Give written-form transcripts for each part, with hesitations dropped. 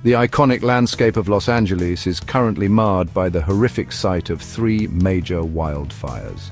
The iconic landscape of Los Angeles is currently marred by the horrific sight of three major wildfires.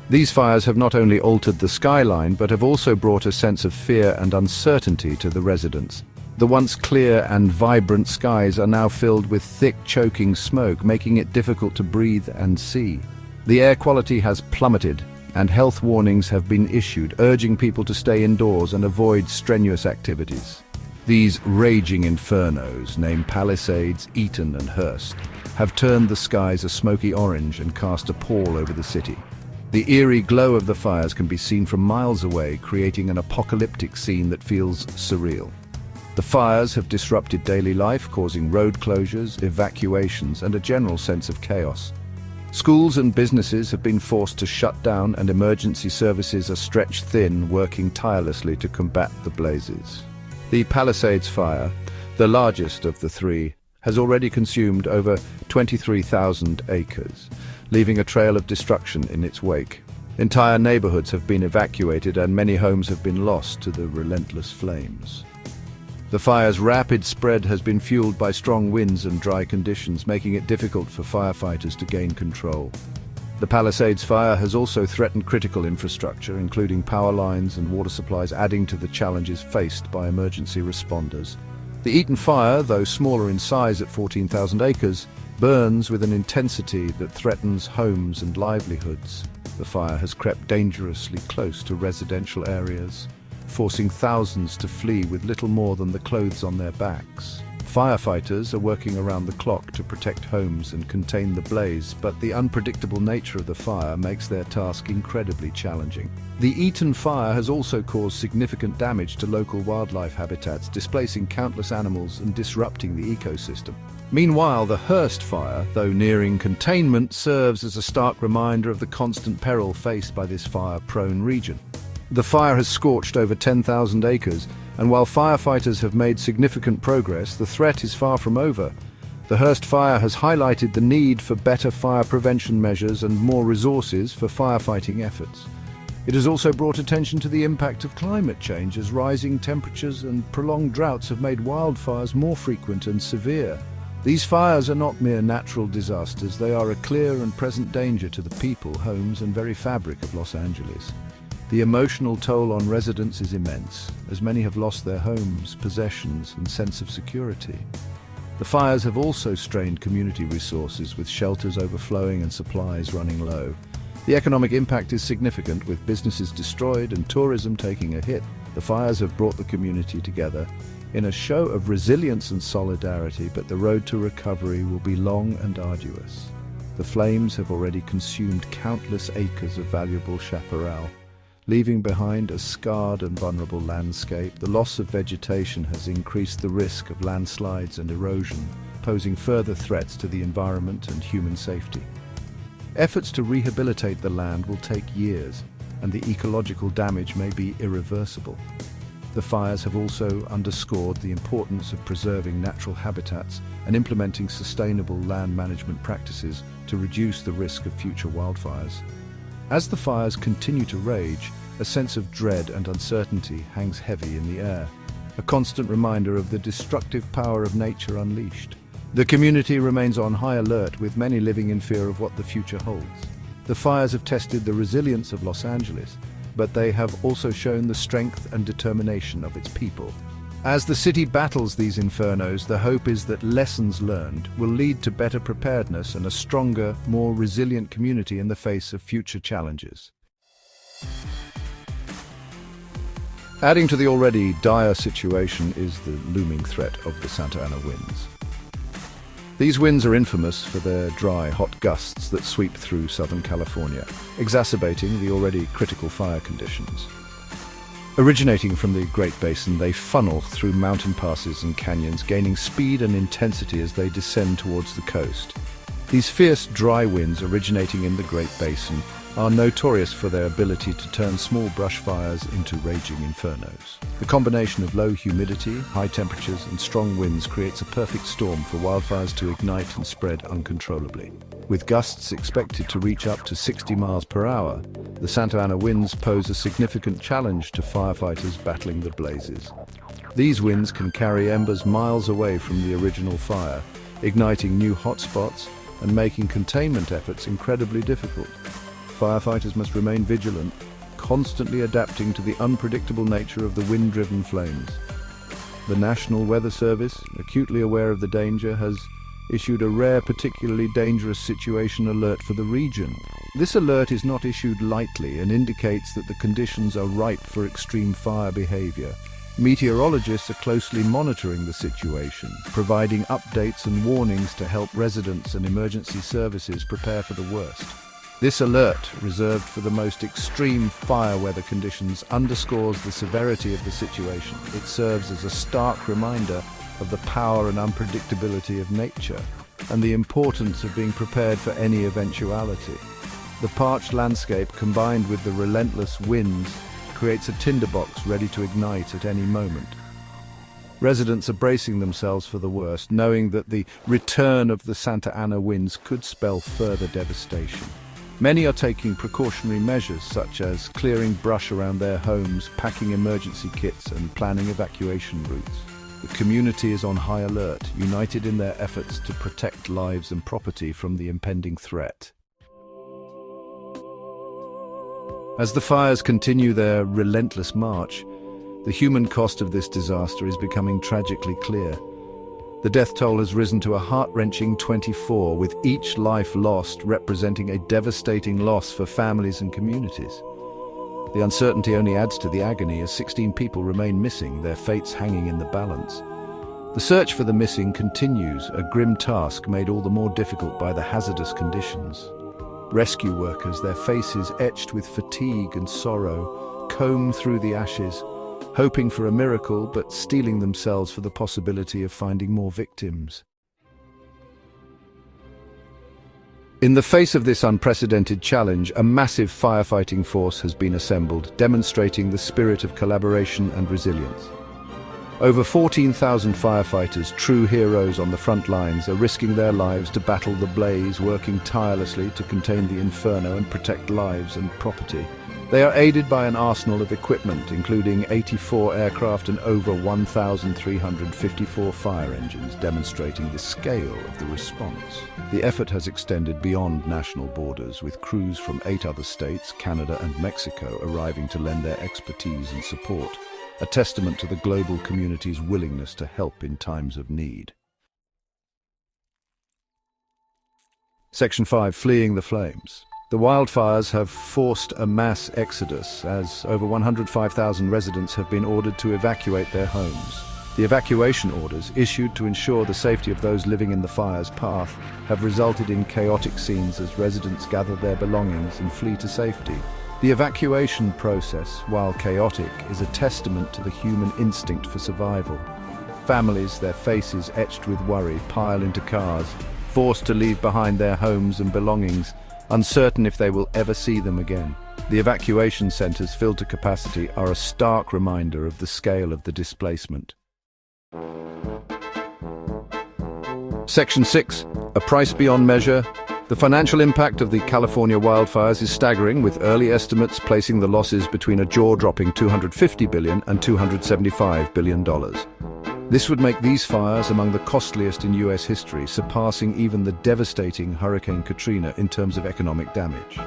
These fires have not only altered the skyline, but have also brought a sense of fear and uncertainty to the residents. The once clear and vibrant skies are now filled with thick, choking smoke, making it difficult to breathe and see. The air quality has plummeted, and health warnings have been issued, urging people to stay indoors and avoid strenuous activities. These raging infernos, named Palisades, Eaton and Hearst, have turned the skies a smoky orange and cast a pall over the city. The eerie glow of the fires can be seen from miles away, creating an apocalyptic scene that feels surreal. The fires have disrupted daily life, causing road closures, evacuations, and a general sense of chaos. Schools and businesses have been forced to shut down, and emergency services are stretched thin, working tirelessly to combat the blazes. The Palisades fire, the largest of the three, has already consumed over 23,000 acres, leaving a trail of destruction in its wake. Entire neighborhoods have been evacuated, and many homes have been lost to the relentless flames. The fire's rapid spread has been fueled by strong winds and dry conditions, making it difficult for firefighters to gain control. The Palisades fire has also threatened critical infrastructure, including power lines and water supplies, adding to the challenges faced by emergency responders. The Eaton fire, though smaller in size at 14,000 acres, burns with an intensity that threatens homes and livelihoods. The fire has crept dangerously close to residential areas, forcing thousands to flee with little more than the clothes on their backs. Firefighters are working around the clock to protect homes and contain the blaze, but the unpredictable nature of the fire makes their task incredibly challenging. The Eaton fire has also caused significant damage to local wildlife habitats, displacing countless animals and disrupting the ecosystem. Meanwhile, the Hearst fire, though nearing containment, serves as a stark reminder of the constant peril faced by this fire-prone region. The fire has scorched over 10,000 acres, and while firefighters have made significant progress, the threat is far from over. The Hearst fire has highlighted the need for better fire prevention measures and more resources for firefighting efforts. It has also brought attention to the impact of climate change, as rising temperatures and prolonged droughts have made wildfires more frequent and severe. These fires are not mere natural disasters, they are a clear and present danger to the people, homes, and very fabric of Los Angeles. The emotional toll on residents is immense, as many have lost their homes, possessions, and sense of security. The fires have also strained community resources, with shelters overflowing and supplies running low. The economic impact is significant, with businesses destroyed and tourism taking a hit. The fires have brought the community together in a show of resilience and solidarity, but the road to recovery will be long and arduous. The flames have already consumed countless acres of valuable chaparral, leaving behind a scarred and vulnerable landscape. The loss of vegetation has increased the risk of landslides and erosion, posing further threats to the environment and human safety. Efforts to rehabilitate the land will take years, and the ecological damage may be irreversible. The fires have also underscored the importance of preserving natural habitats and implementing sustainable land management practices to reduce the risk of future wildfires. As the fires continue to rage, a sense of dread and uncertainty hangs heavy in the air, a constant reminder of the destructive power of nature unleashed. The community remains on high alert, with many living in fear of what the future holds. The fires have tested the resilience of Los Angeles, but they have also shown the strength and determination of its people. As the city battles these infernos, the hope is that lessons learned will lead to better preparedness and a stronger, more resilient community in the face of future challenges. Adding to the already dire situation is the looming threat of the Santa Ana winds. These winds are infamous for their dry, hot gusts that sweep through Southern California, exacerbating the already critical fire conditions. Originating from the Great Basin, they funnel through mountain passes and canyons, gaining speed and intensity as they descend towards the coast. These fierce, dry winds originating in the Great Basin are notorious for their ability to turn small brush fires into raging infernos. The combination of low humidity, high temperatures, and strong winds creates a perfect storm for wildfires to ignite and spread uncontrollably. With gusts expected to reach up to 60 miles per hour, the Santa Ana winds pose a significant challenge to firefighters battling the blazes. These winds can carry embers miles away from the original fire, igniting new hotspots and making containment efforts incredibly difficult. Firefighters must remain vigilant, constantly adapting to the unpredictable nature of the wind-driven flames. The National Weather Service, acutely aware of the danger, has issued a rare, particularly dangerous situation alert for the region. This alert is not issued lightly and indicates that the conditions are ripe for extreme fire behavior. Meteorologists are closely monitoring the situation, providing updates and warnings to help residents and emergency services prepare for the worst. This alert, reserved for the most extreme fire weather conditions, underscores the severity of the situation. It serves as a stark reminder of the power and unpredictability of nature, and the importance of being prepared for any eventuality. The parched landscape, combined with the relentless winds, creates a tinderbox ready to ignite at any moment. Residents are bracing themselves for the worst, knowing that the return of the Santa Ana winds could spell further devastation. Many are taking precautionary measures, such as clearing brush around their homes, packing emergency kits, and planning evacuation routes. The community is on high alert, united in their efforts to protect lives and property from the impending threat. As the fires continue their relentless march, the human cost of this disaster is becoming tragically clear. The death toll has risen to a heart-wrenching 24, with each life lost representing a devastating loss for families and communities. The uncertainty only adds to the agony as 16 people remain missing, their fates hanging in the balance. The search for the missing continues, a grim task made all the more difficult by the hazardous conditions. Rescue workers, their faces etched with fatigue and sorrow, comb through the ashes, hoping for a miracle but steeling themselves for the possibility of finding more victims. In the face of this unprecedented challenge, a massive firefighting force has been assembled, demonstrating the spirit of collaboration and resilience. Over 14,000 firefighters, true heroes on the front lines, are risking their lives to battle the blaze, working tirelessly to contain the inferno and protect lives and property. They are aided by an arsenal of equipment, including 84 aircraft and over 1,354 fire engines, demonstrating the scale of the response. The effort has extended beyond national borders, with crews from 8 other states, Canada and Mexico, arriving to lend their expertise and support, a testament to the global community's willingness to help in times of need. Section 5. Fleeing the flames. The wildfires have forced a mass exodus, as over 105,000 residents have been ordered to evacuate their homes. The evacuation orders, issued to ensure the safety of those living in the fire's path, have resulted in chaotic scenes as residents gather their belongings and flee to safety. The evacuation process, while chaotic, is a testament to the human instinct for survival. Families, their faces etched with worry, pile into cars, forced to leave behind their homes and belongings, uncertain if they will ever see them again. The evacuation centers, filled to capacity, are a stark reminder of the scale of the displacement. Section 6. A price beyond measure. The financial impact of the California wildfires is staggering, with early estimates placing the losses between a jaw-dropping $250 billion and $275 billion. This would make these fires among the costliest in U.S. history, surpassing even the devastating Hurricane Katrina in terms of economic damage.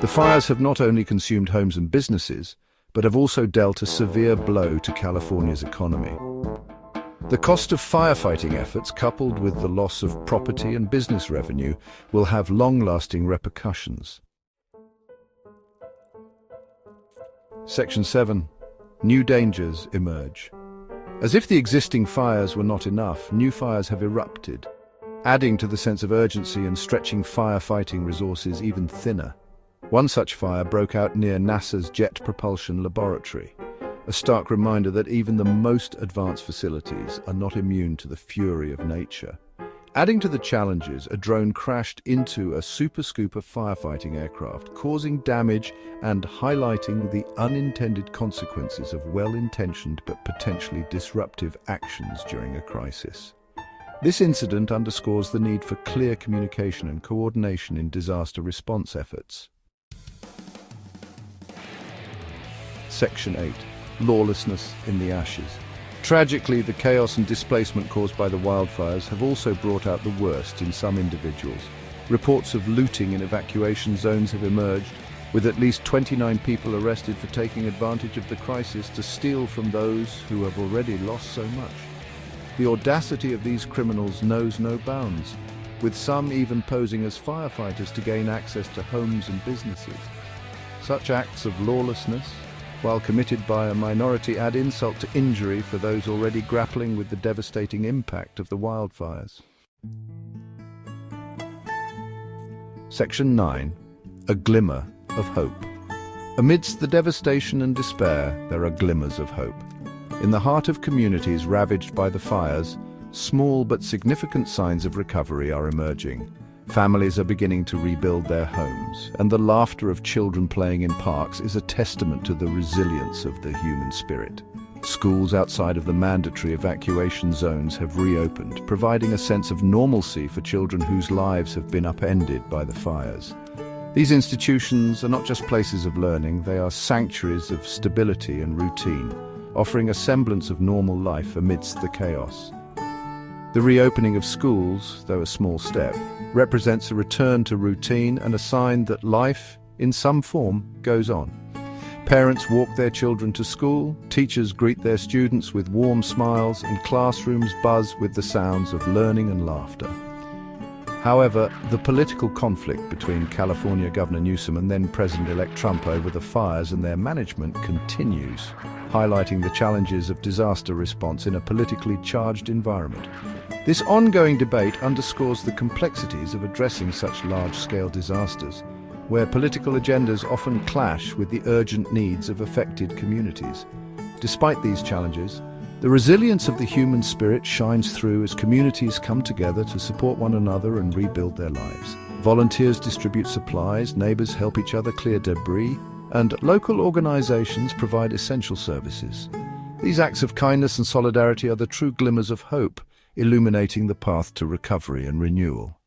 The fires have not only consumed homes and businesses, but have also dealt a severe blow to California's economy. The cost of firefighting efforts, coupled with the loss of property and business revenue, will have long-lasting repercussions. Section 7. New dangers emerge. As if the existing fires were not enough, new fires have erupted, adding to the sense of urgency and stretching firefighting resources even thinner. One such fire broke out near NASA's Jet Propulsion Laboratory, a stark reminder that even the most advanced facilities are not immune to the fury of nature. Adding to the challenges, a drone crashed into a Super Scooper firefighting aircraft, causing damage and highlighting the unintended consequences of well-intentioned but potentially disruptive actions during a crisis. This incident underscores the need for clear communication and coordination in disaster response efforts. Section 8. Lawlessness in the ashes. Tragically, the chaos and displacement caused by the wildfires have also brought out the worst in some individuals. Reports of looting in evacuation zones have emerged, with at least 29 people arrested for taking advantage of the crisis to steal from those who have already lost so much. The audacity of these criminals knows no bounds, with some even posing as firefighters to gain access to homes and businesses. Such acts of lawlessness, while committed by a minority, add insult to injury for those already grappling with the devastating impact of the wildfires. Section 9. A glimmer of hope. Amidst the devastation and despair, there are glimmers of hope. In the heart of communities ravaged by the fires, small but significant signs of recovery are emerging. Families are beginning to rebuild their homes, and the laughter of children playing in parks is a testament to the resilience of the human spirit. Schools outside of the mandatory evacuation zones have reopened, providing a sense of normalcy for children whose lives have been upended by the fires. These institutions are not just places of learning, they are sanctuaries of stability and routine, offering a semblance of normal life amidst the chaos. The reopening of schools, though a small step, represents a return to routine and a sign that life, in some form, goes on. Parents walk their children to school, teachers greet their students with warm smiles, and classrooms buzz with the sounds of learning and laughter. However, the political conflict between California Governor Newsom and then President-elect Trump over the fires and their management continues, highlighting the challenges of disaster response in a politically charged environment. This ongoing debate underscores the complexities of addressing such large-scale disasters, where political agendas often clash with the urgent needs of affected communities. Despite these challenges, the resilience of the human spirit shines through as communities come together to support one another and rebuild their lives. Volunteers distribute supplies, neighbors help each other clear debris, and local organizations provide essential services. These acts of kindness and solidarity are the true glimmers of hope, illuminating the path to recovery and renewal.